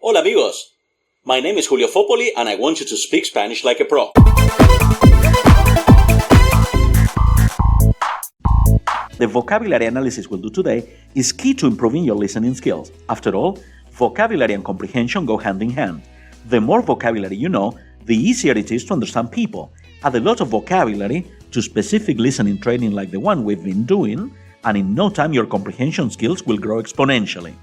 Hola amigos, my name is Julio Foppoli and I want you to speak Spanish like a pro. The vocabulary analysis we'll do today is key to improving your listening skills. After all, vocabulary and comprehension go hand in hand. The more vocabulary you know, the easier it is to understand people. Add a lot of vocabulary to specific listening training like the one we've been doing, and in no time your comprehension skills will grow exponentially.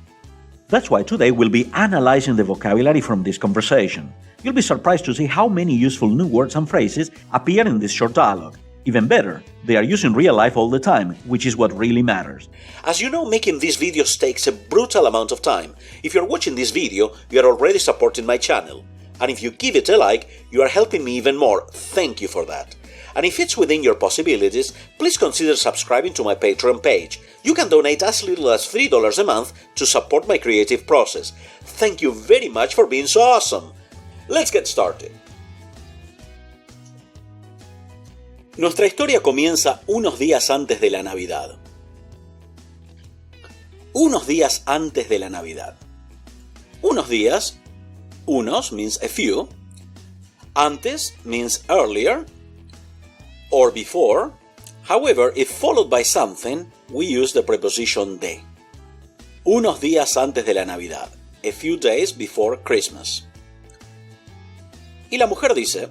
That's why today we'll be analyzing the vocabulary from this conversation. You'll be surprised to see how many useful new words and phrases appear in this short dialogue. Even better, they are used in real life all the time, which is what really matters. As you know, making these videos takes a brutal amount of time. If you're watching this video, you are already supporting my channel. And if you give it a like, you are helping me even more. Thank you for that. And if it's within your possibilities, please consider subscribing to my Patreon page. You can donate as little as $3 a month to support my creative process. Thank you very much for being so awesome. Let's get started. Nuestra historia comienza unos días antes de la Navidad. Unos días antes de la Navidad. Unos días, unos means a few, antes means earlier, or before. However, if followed by something, we use the preposition de. Unos días antes de la Navidad. A few days before Christmas. Y la mujer dice,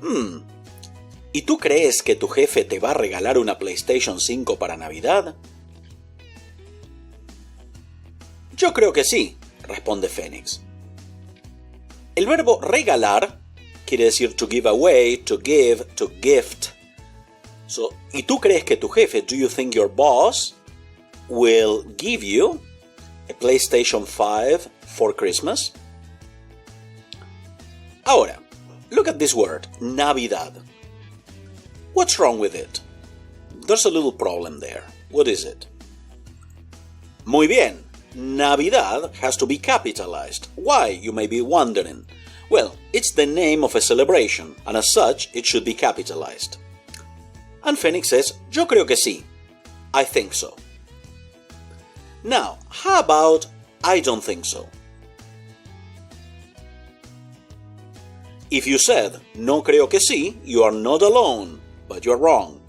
¿y tú crees que tu jefe te va a regalar una PlayStation 5 para Navidad? Yo creo que sí, responde Fénix. El verbo regalar quiere decir to give away, to give, to gift. So, ¿y tú crees que tu jefe, do you think your boss, will give you a PlayStation 5 for Christmas? Ahora, look at this word, Navidad. What's wrong with it? There's a little problem there. What is it? Muy bien, Navidad has to be capitalized. Why, you may be wondering? Well, it's the name of a celebration, and as such, it should be capitalized. And Fénix says, yo creo que sí. I think so. Now, how about I don't think so? If you said, no creo que sí, you are not alone, but you're wrong.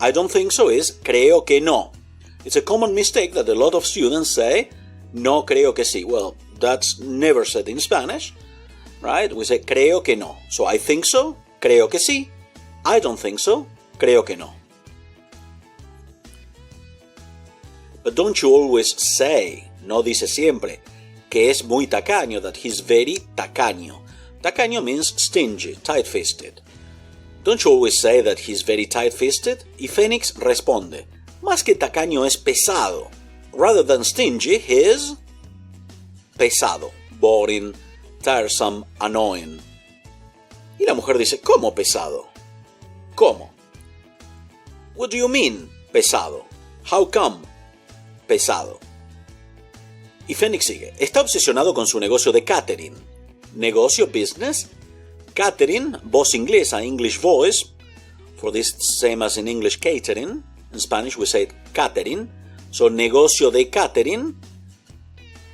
I don't think so is creo que no. It's a common mistake that a lot of students say, no creo que sí. Well, that's never said in Spanish, right? We say creo que no. So I think so, creo que sí. I don't think so, creo que no. But don't you always say, no dice siempre, que es muy tacaño, that he's very tacaño. Tacaño means stingy, tight-fisted. Don't you always say that he's very tight-fisted? Y Fénix responde, más que tacaño es pesado. Rather than stingy, he's pesado, boring, tiresome, annoying. Y la mujer dice, ¿cómo pesado? ¿Cómo? What do you mean, pesado? How come? Pesado. Y Fénix sigue, está obsesionado con su negocio de catering. Negocio, business. Catering, voz inglesa, English voice. For this, same as in English, catering. In Spanish, we say catering. So, negocio de catering,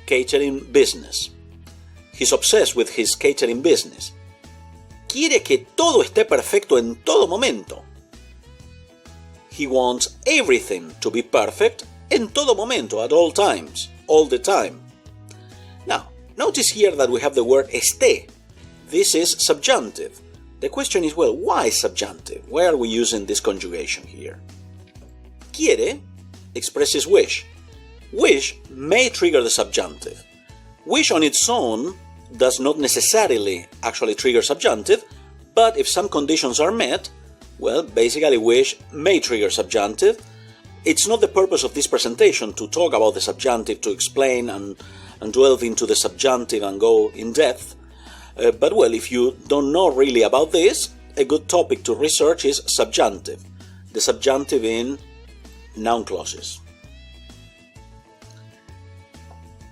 catering business. He's obsessed with his catering business. Quiere que todo esté perfecto en todo momento. He wants everything to be perfect en todo momento, at all times, all the time. Now, notice here that we have the word esté. This is subjunctive. The question is, well, why subjunctive? Why are we using this conjugation here? Quiere expresses wish. Wish may trigger the subjunctive. Wish on its own does not necessarily actually trigger subjunctive, but if some conditions are met, well, basically wish may trigger subjunctive. It's not the purpose of this presentation to talk about the subjunctive, to explain and delve into the subjunctive and go in depth. But well, if you don't know really about this, a good topic to research is subjunctive. The subjunctive in noun clauses.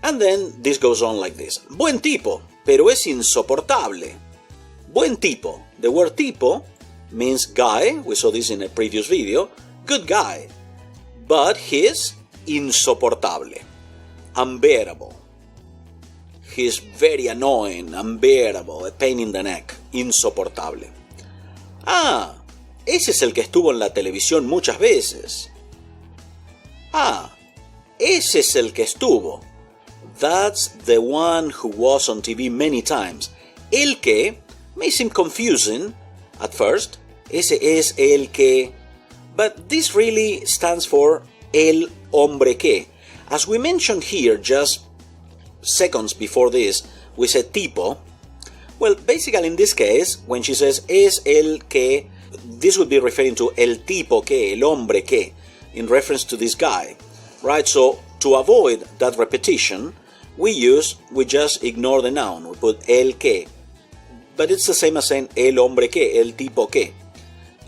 And then this goes on like this. Buen tipo, pero es insoportable. Buen tipo. The word tipo means guy. We saw this in a previous video. Good guy. But he's insoportable. Unbearable. He's very annoying, unbearable, a pain in the neck, insoportable. Ah, ese es el que estuvo en la televisión muchas veces. Ah, ese es el que estuvo. That's the one who was on TV many times. El que may seem confusing at first. Ese es el que. But this really stands for el hombre que. As we mentioned here just seconds before this, we said tipo. Well, basically in this case, when she says es el que, this would be referring to el tipo que, el hombre que, in reference to this guy. Right, so to avoid that repetition, we just ignore the noun. We put el que. But it's the same as saying el hombre que, el tipo que.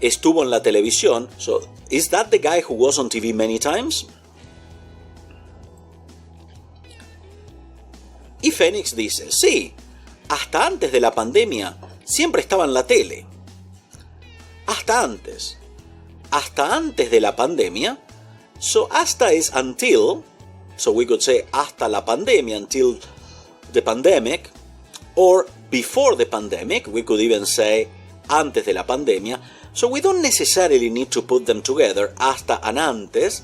Estuvo en la televisión. So, is that the guy who was on TV many times? Y Fénix dice, sí, hasta antes de la pandemia siempre estaba en la tele. Hasta antes. Hasta antes de la pandemia. So hasta is until, so we could say hasta la pandemia, until the pandemic, or before the pandemic, we could even say antes de la pandemia. So we don't necessarily need to put them together, hasta and antes,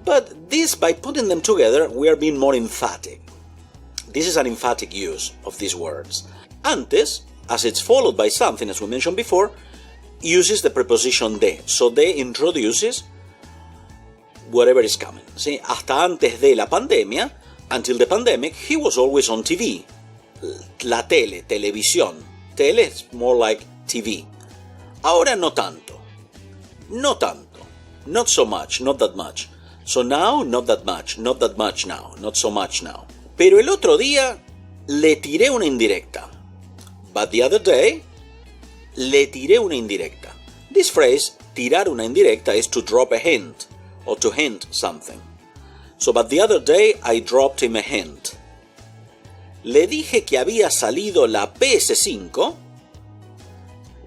but this, by putting them together, we are being more emphatic. This is an emphatic use of these words. Antes, as it's followed by something, as we mentioned before, uses the preposition de. So de introduces whatever is coming. See, hasta antes de la pandemia, until the pandemic, he was always on TV. La tele, televisión. Tele is more like TV. Ahora no tanto. No tanto. Not so much, not that much. So now, not that much. Not that much now. Not so much now. Pero el otro día le tiré una indirecta. But the other day, le tiré una indirecta. This phrase, tirar una indirecta, is to drop a hint, or to hint something. So, but the other day, I dropped him a hint. Le dije que había salido la PS5,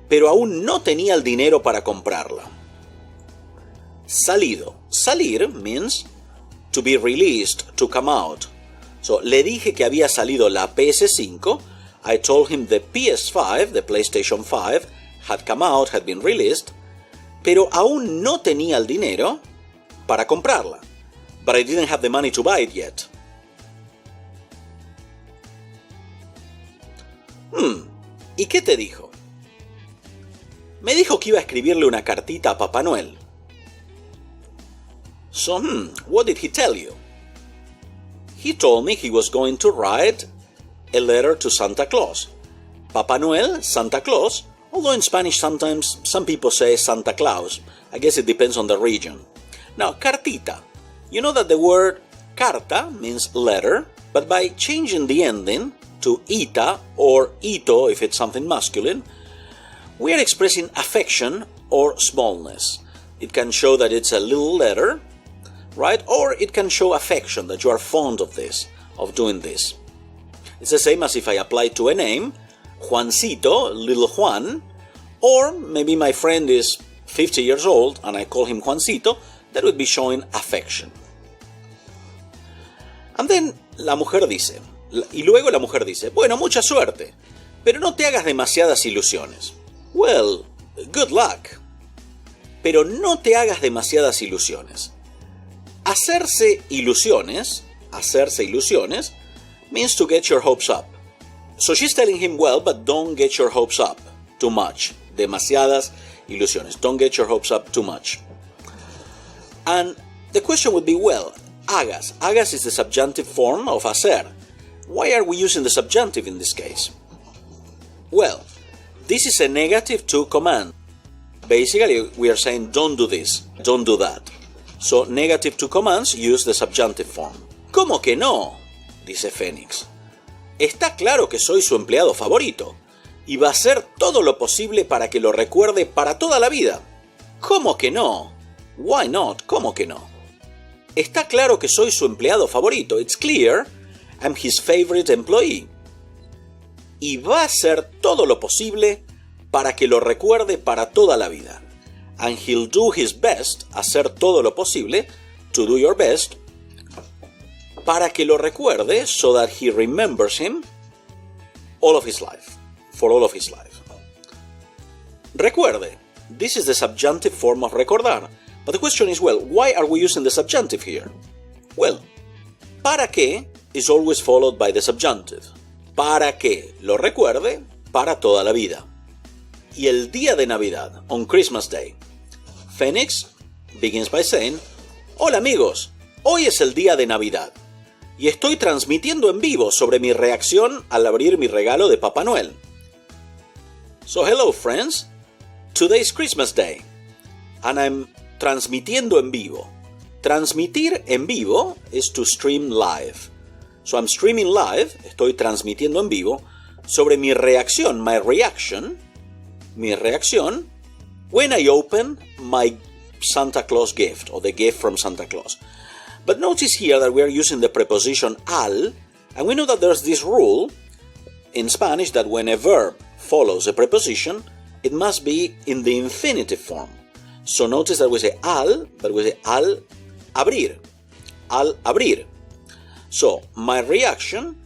pero aún no tenía el dinero para comprarla. Salido. Salir means to be released, to come out. So, le dije que había salido la PS5. I told him the PS5, the PlayStation 5, had come out, had been released, pero aún no tenía el dinero para comprarla. But I didn't have the money to buy it yet. ¿Y qué te dijo? Me dijo que iba a escribirle una cartita a Papá Noel. So, what did he tell you? He told me he was going to write a letter to Santa Claus. Papá Noel, Santa Claus, although in Spanish sometimes some people say Santa Claus. I guess it depends on the region. Now, cartita. You know that the word carta means letter, but by changing the ending to ita or ito if it's something masculine, we are expressing affection or smallness. It can show that it's a little letter, right? Or it can show affection, that you are fond of this, of doing this. It's the same as if I apply to a name, Juancito, little Juan, or maybe my friend is 50 years old and I call him Juancito, that would be showing affection. And then la mujer dice, y luego la mujer dice, bueno, mucha suerte, pero no te hagas demasiadas ilusiones. Well, good luck, pero no te hagas demasiadas ilusiones. Hacerse ilusiones means to get your hopes up. So she's telling him, well, but don't get your hopes up too much. Demasiadas ilusiones. Don't get your hopes up too much. And the question would be, well, hagas. Hagas is the subjunctive form of hacer. Why are we using the subjunctive in this case? Well, this is a negative to command. Basically, we are saying, don't do this, don't do that. So, negative to commands use the subjunctive form. ¿Cómo que no? Dice Fénix. Está claro que soy su empleado favorito y va a hacer todo lo posible para que lo recuerde para toda la vida. ¿Cómo que no? Why not? ¿Cómo que no? Está claro que soy su empleado favorito. It's clear I'm his favorite employee. Y va a hacer todo lo posible para que lo recuerde para toda la vida. And he'll do his best, hacer todo lo posible, to do your best, para que lo recuerde, so that he remembers him all of his life, for all of his life. Recuerde. This is the subjunctive form of recordar. But the question is, well, why are we using the subjunctive here? Well, para que is always followed by the subjunctive. Para que lo recuerde para toda la vida. Y el día de Navidad, on Christmas Day, Phoenix begins by saying, Hola amigos, hoy es el día de Navidad. Y estoy transmitiendo en vivo sobre mi reacción al abrir mi regalo de Papá Noel. So hello friends, today's Christmas Day, and I'm transmitiendo en vivo. Transmitir en vivo is to stream live. So I'm streaming live, estoy transmitiendo en vivo, sobre mi reacción, my reaction, when I open my Santa Claus gift, or the gift from Santa Claus. But notice here that we are using the preposition al, and we know that there's this rule in Spanish that when a verb follows a preposition, it must be in the infinitive form. So notice that we say al, but we say al abrir. Al abrir. So my reaction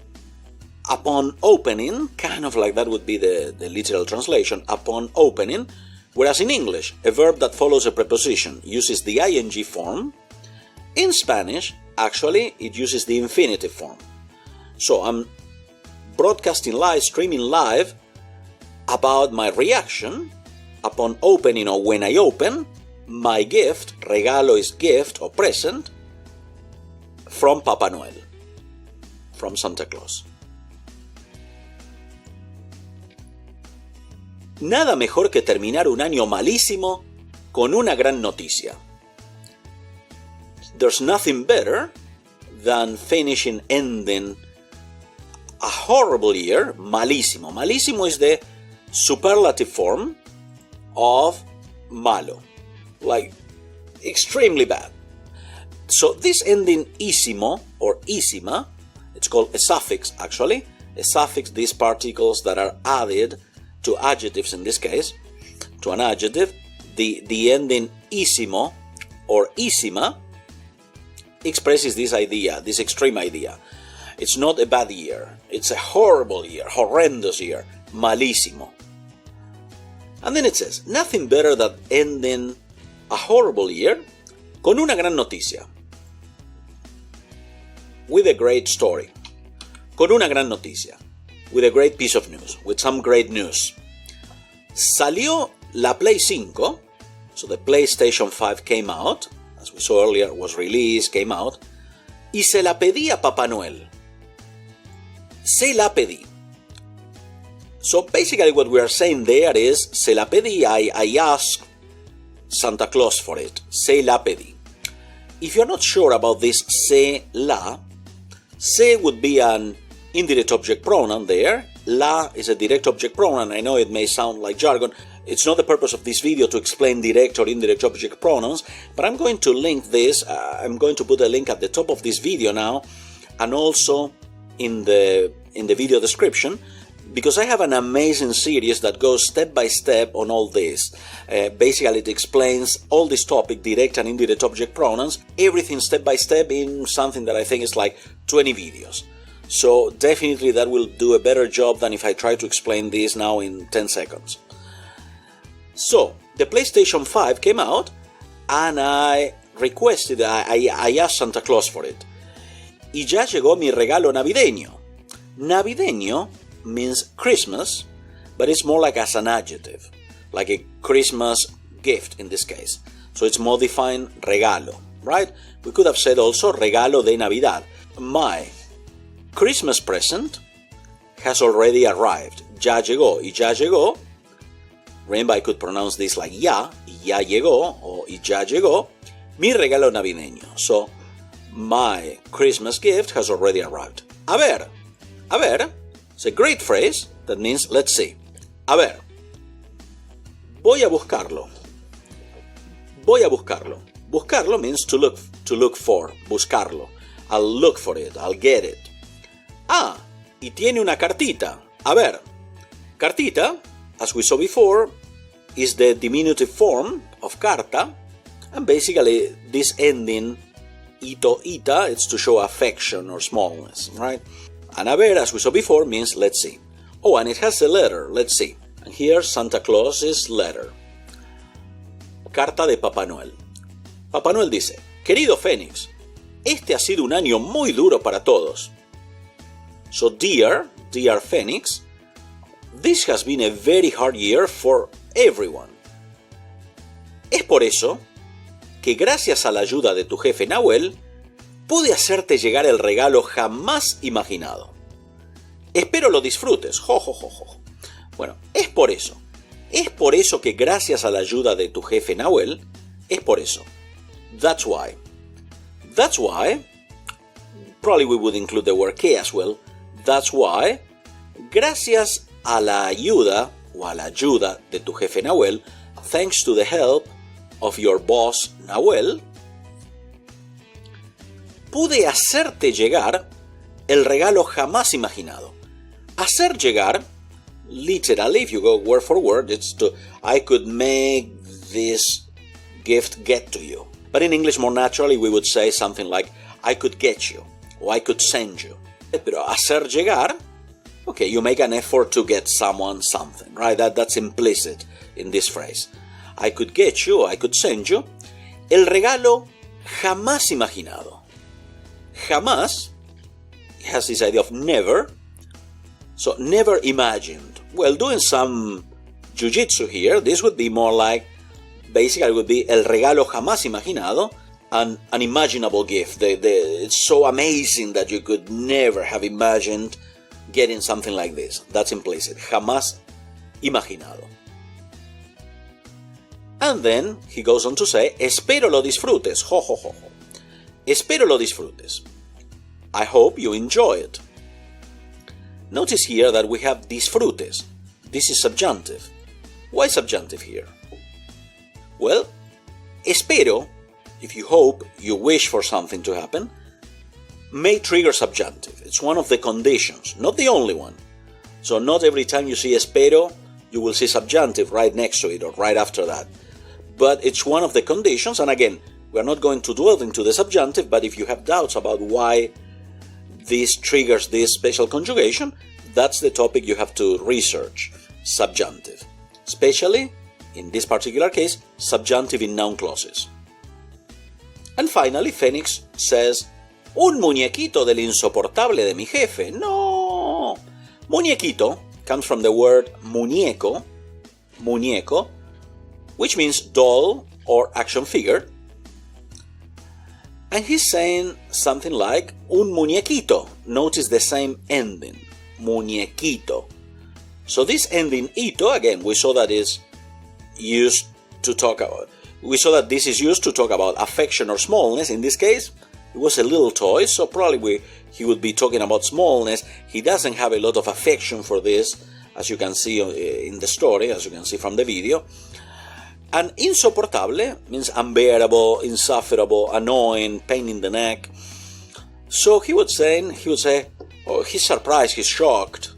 upon opening, kind of like that would be the literal translation, upon opening, whereas in English, a verb that follows a preposition uses the ing form. In Spanish, actually, it uses the infinitive form. So I'm broadcasting live, streaming live, about my reaction upon opening or when I open my gift, regalo is gift or present, from Papá Noel, from Santa Claus. Nada mejor que terminar un año malísimo con una gran noticia. There's nothing better than ending a horrible year, malísimo. Malísimo is the superlative form of malo, like extremely bad. So this ending ísimo or ísima, it's called a suffix actually, a suffix, these particles that are added to adjectives in this case, to an adjective, the ending ísimo or ísima expresses this idea, this extreme idea. It's not a bad year, it's a horrible year, horrendous year, malísimo. And then it says, nothing better than ending a horrible year con una gran noticia. With a great story. Con una gran noticia. With a great piece of news. With some great news. Salió la Play 5. So the PlayStation 5 came out. As we saw earlier, was released, came out. Y se la pedí a Papá Noel. Se la pedí. So basically what we are saying there is, se la pedí, I asked Santa Claus for it. Se la pedí. If you're not sure about this se la, se would be an indirect object pronoun there. La is a direct object pronoun. I know it may sound like jargon. It's not the purpose of this video to explain direct or indirect object pronouns, but I'm going to link this. I'm going to put a link at the top of this video now, and also in the video description, because I have an amazing series that goes step by step on all this. Basically, it explains all this topic, direct and indirect object pronouns, everything step by step in something that I think is like 20 videos. So definitely that will do a better job than if I try to explain this now in 10 seconds. So, the PlayStation 5 came out, and I requested, I asked Santa Claus for it. Y ya llegó mi regalo navideño. Navideño means Christmas, but it's more like as an adjective, like a Christmas gift in this case. So it's modifying regalo, right? We could have said also regalo de Navidad. My Christmas present has already arrived. Ya llegó, y ya llegó. Remember, I could pronounce this like ya, y ya llegó, or y ya llegó, mi regalo navideño. So, my Christmas gift has already arrived. A ver, it's a great phrase that means let's see. A ver, voy a buscarlo. Voy a buscarlo. Buscarlo means to look for, buscarlo. I'll look for it, I'll get it. Ah, y tiene una cartita. A ver, cartita, as we saw before, is the diminutive form of carta, and basically this ending ito, ita, it's to show affection or smallness, right? And a ver, as we saw before, means let's see. Oh, and it has a letter, let's see. And here Santa Claus's letter. Carta de Papá Noel. Papá Noel dice, querido Fénix, este ha sido un año muy duro para todos. So dear Fénix, this has been a very hard year for everyone. Es por eso que gracias a la ayuda de tu jefe Nahuel, pude hacerte llegar el regalo jamás imaginado. Espero lo disfrutes, jo. Bueno, es por eso que gracias a la ayuda de tu jefe Nahuel, es por eso. That's why. That's why, probably we would include the word que as well. That's why, gracias a la ayuda o a la ayuda de tu jefe Nahuel, thanks to the help of your boss Nahuel, pude hacerte llegar el regalo jamás imaginado. Hacer llegar, literally, if you go word for word, it's to, I could make this gift get to you. But in English, more naturally, we would say something like, I could get you, or I could send you. Pero hacer llegar, okay, you make an effort to get someone something, right? That's implicit in this phrase. I could get you, I could send you, el regalo jamás imaginado. Jamás has this idea of never, so never imagined. Well, doing some jiu-jitsu here, this would be more like, basically it would be el regalo jamás imaginado, an unimaginable gift. It's so amazing that you could never have imagined getting something like this. That's implicit. Jamás imaginado. And then he goes on to say, espero lo disfrutes. Jo. Espero lo disfrutes. I hope you enjoy it. Notice here that we have disfrutes. This is subjunctive. Why subjunctive here? Well, espero, if you hope, you wish for something to happen, may trigger subjunctive. It's one of the conditions, not the only one. So not every time you see espero, you will see subjunctive right next to it or right after that. But it's one of the conditions, and again, we are not going to dwell into the subjunctive, but if you have doubts about why this triggers this special conjugation, that's the topic you have to research, subjunctive. Especially, in this particular case, subjunctive in noun clauses. And finally, Fénix says, un muñequito del insoportable de mi jefe. No! Muñequito comes from the word muñeco, which means doll or action figure. And he's saying something like, un muñequito. Notice the same ending, muñequito. So this ending ito, again, we saw that this is used to talk about affection or smallness. In this case, it was a little toy, so probably he would be talking about smallness. He doesn't have a lot of affection for this, as you can see in the story, as you can see from the video. And insoportable means unbearable, insufferable, annoying, pain in the neck. So he would say, oh, he's surprised, he's shocked,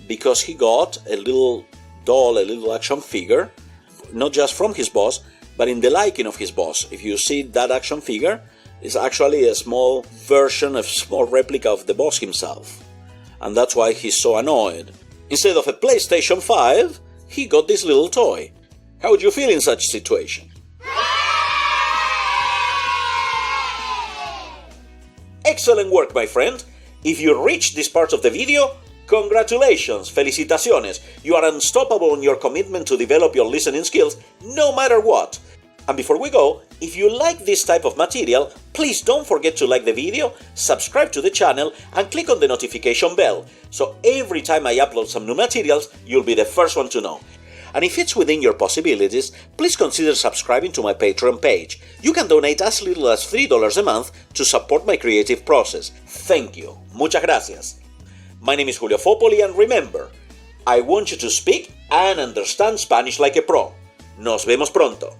because he got a little doll, a little action figure, not just from his boss, but in the liking of his boss. If you see that action figure, it's actually a small version, a small replica of the boss himself. And that's why he's so annoyed. Instead of a PlayStation 5, he got this little toy. How would you feel in such a situation? Excellent work, my friend. If you reached this part of the video, congratulations, felicitaciones. You are unstoppable in your commitment to develop your listening skills, no matter what. And before we go, if you like this type of material, please don't forget to like the video, subscribe to the channel, and click on the notification bell. So every time I upload some new materials, you'll be the first one to know. And if it's within your possibilities, please consider subscribing to my Patreon page. You can donate as little as $3 a month to support my creative process. Thank you. Muchas gracias. My name is Julio Foppoli, and remember, I want you to speak and understand Spanish like a pro. Nos vemos pronto.